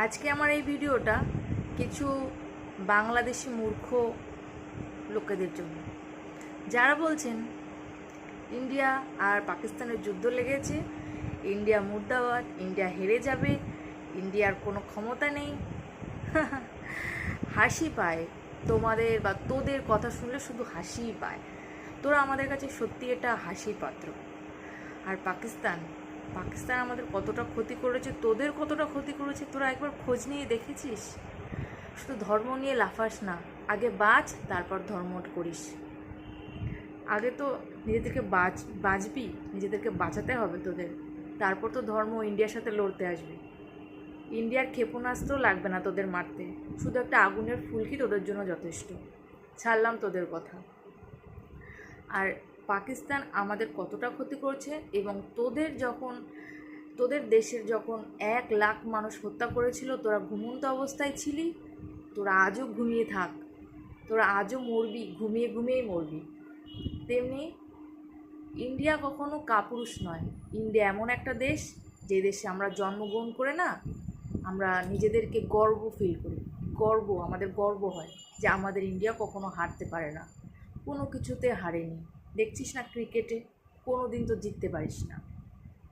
আজকে আমার এই ভিডিওটা কিছু বাংলাদেশি মূর্খ লোকেদের জন্য, যারা বলছেন ইন্ডিয়া আর পাকিস্তানের যুদ্ধ লেগেছে, ইন্ডিয়া মুর্দাবাদ, ইন্ডিয়া হেরে যাবে, ইন্ডিয়ার কোনো ক্ষমতা নেই। হাসি পায় তোমাদের বা তোদের কথা শুনলে, শুধু হাসিই পায়। তোরা আমাদের কাছে সত্যি এটা হাসির পাত্র। আর পাকিস্তান পাকিস্তান আমাদের কতটা ক্ষতি করেছে, তোদের কতটা ক্ষতি করেছে, তোরা একবার খোঁজ নিয়ে দেখেছিস? শুধু ধর্ম নিয়ে লাফাস না, আগে বাঁচ, তারপর ধর্ম করিস। আগে তো নিজেদেরকে বাঁচবি, নিজেদেরকে বাঁচাতে হবে তোদের, তারপর তো ধর্ম ইন্ডিয়ার সাথে লড়তে আসবে। ইন্ডিয়ার ক্ষেপণাস্ত্র লাগবে না তোদের মারতে, শুধু একটা আগুনের ফুলকি তোদের জন্য যথেষ্ট। ছাড়লাম তোদের কথা। আর পাকিস্তান আমাদের কতটা ক্ষতি করছে, এবং তোদের দেশের যখন 1 লাখ মানুষ হত্যা করেছিল, তোরা ঘুমন্ত অবস্থায় ছিলি। তোরা আজও ঘুমিয়ে থাক, তোরা আজও মরবি, ঘুমিয়ে ঘুমিয়েই মরবি। তেমনি ইন্ডিয়া কখনো কাপুরুষ নয়। ইন্ডিয়া এমন একটা দেশ, যে দেশে আমরা জন্মগ্রহণ করে না, আমরা নিজেদেরকে গর্ব ফিল করি। আমাদের গর্ব হয় যে আমাদের ইন্ডিয়া কখনো হারতে পারে না, কোনো কিছুতে হারেনি। দেখছিস না ক্রিকেটে, কোনো দিন তো জিততে পারিস না,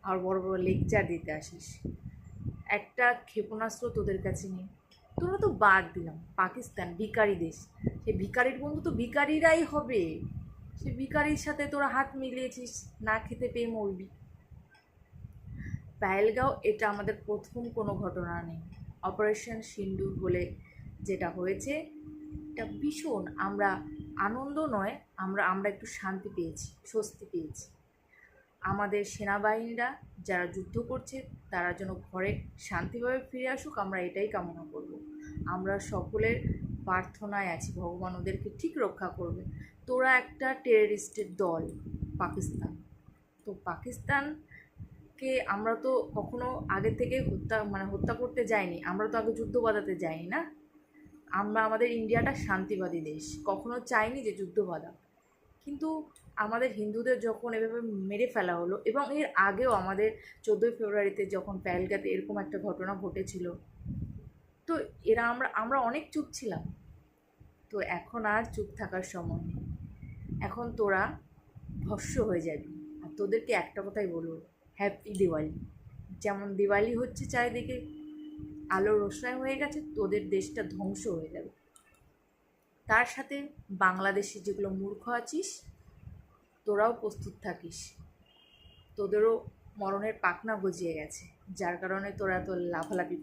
আর বড় বড় লেকচার দিতে আসিস। একটা ক্ষেপণাস্ত্র তোদের কাছে নেই। তোরা তো বাদ দিলাম, পাকিস্তান ভিখারি দেশ, সে ভিখারির বন্ধু তো ভিখারিরাই হবে। সে ভিখারির সাথে তোরা হাত মিলিয়েছিস, না খেতে পেয়ে মরবি। পেহেলগাঁও এটা আমাদের প্রথম কোনো ঘটনা নেই। অপারেশন সিন্দুর বলে যেটা হয়েছে, এটা ভীষণ আমরা আনন্দ নয়, আমরা একটু শান্তি পেয়েছি, স্বস্তি পেয়েছি। আমাদের সেনাবাহিনীরা যারা যুদ্ধ করছে, তারা যেন ঘরে শান্তিভাবে ফিরে আসুক, আমরা এটাই কামনা করব। আমরা সকলের প্রার্থনায় আছি, ভগবান ওদেরকে ঠিক রক্ষা করবে। তোরা একটা টেররিস্টের দল, পাকিস্তান। তো পাকিস্তানকে আমরা তো কখনো আগে থেকে হত্যা করতে যাইনি, আমরা তো আগে যুদ্ধ বাঁধাতে যাইনি না। আমরা আমাদের ইন্ডিয়াটা শান্তিবাদী দেশ, কখনো চাইনি যে যুদ্ধ বাঁধা। কিন্তু আমাদের হিন্দুদের যখন এভাবে মেরে ফেলা হলো, এবং এর আগেও আমাদের 14ই ফেব্রুয়ারিতে যখন পেহেলগাঁওতে এরকম একটা ঘটনা ঘটেছিল, তো আমরা অনেক চুপ ছিলাম। তো এখন আর চুপ থাকার সময় নেই, এখন তোরা ভস্য হয়ে যাবি। আর তোদেরকে একটা কথাই বলবো, হ্যাপি দিওয়ালি। যেমন দিওয়ালি হচ্ছে চারিদিকে আলোর রোশনাই হয়ে গেছে, তোদের দেশটা ধ্বংস হয়ে যাবে। তার সাথে বাংলাদেশে যেগুলো মূর্খ আছিস, তোরাও প্রস্তুত থাকিস। তোদেরও মরণের পাখনা গজিয়ে গেছে, যার কারণে তোরা তো লাফালাফি